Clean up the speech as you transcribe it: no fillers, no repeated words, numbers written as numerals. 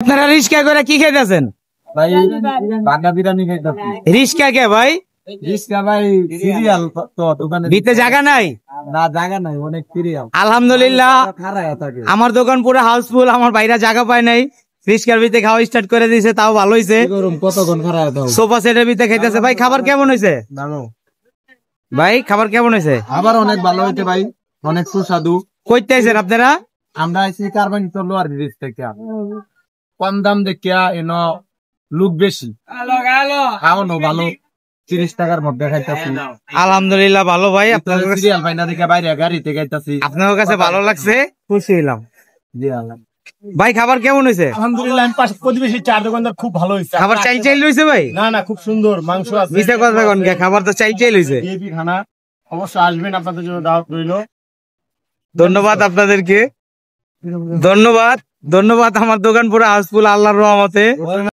আপনারা রিস্কা করে কি খাইতেছেন ভাই? বাগা বিরিয়ানি খাইতাছি। রিস্কা কে ভাই? রিস্কা ভাই সিরিয়াল তো দোকানে ভিতরে জায়গা নাই? না, জায়গা নাই, অনেক সিরিয়াল। আলহামদুলিল্লাহ খারায়া থাকে। আমার দোকান পুরো হাউসফুল, আমার বাইরে জায়গা পায় নাই, রিস্কার ভিতরে খাওয়া স্টার্ট করে দিয়েছে, তাও ভালো হয়েছে। গরম কতক্ষণ খারায়া দাও। সোফা সেটের ভিতরে খাইতেছে। ভাই খাবার কেমন হয়েছে? ভালো ভাই খাবার কেমন হয়েছে? আবার অনেক ভালো হইতে ভাই, অনেক সুস্বাদু। কইতে আইছেন আপনারা? আমরা আইছি কারবান তো লোয়ার ব্রিজ থেকে, কম দাম দেখিয়া এন লুক বেশি, খাওয়ানো ভালো, 30 টাকার মধ্যে খাইতাছি। আলহামদুলিল্লাহ ভালো ভাই। আপনাদের কাছে সিরিয়াল পাই না দেখে বাইরে গাড়িতে খাইতাছি। আপনার কাছে ভালো লাগছে, খুশি হইলাম। জি আল্লাহ। ভাই খাবার কেমন হয়েছে? আলহামদুলিল্লাহ, আমি পাশে প্রতিবেশী চার দোকানদার খুব ভালো হয়েছে। খাবার চাই চাই লইছে ভাই? না না, খুব সুন্দর মাংস আছে। মিথ্যা কথা কোন কে? খাবার তো চাই চাই লইছে। বিএপি খানা, অবশ্যই আসবেন, আপনাদের জন্য দাওয়াত রইল। ধন্যবাদ আপনাদেরকে, ধন্যবাদ ধন্যবাদ। আমার দোকান পুরো হাউসফুল আল্লাহর রহমতে।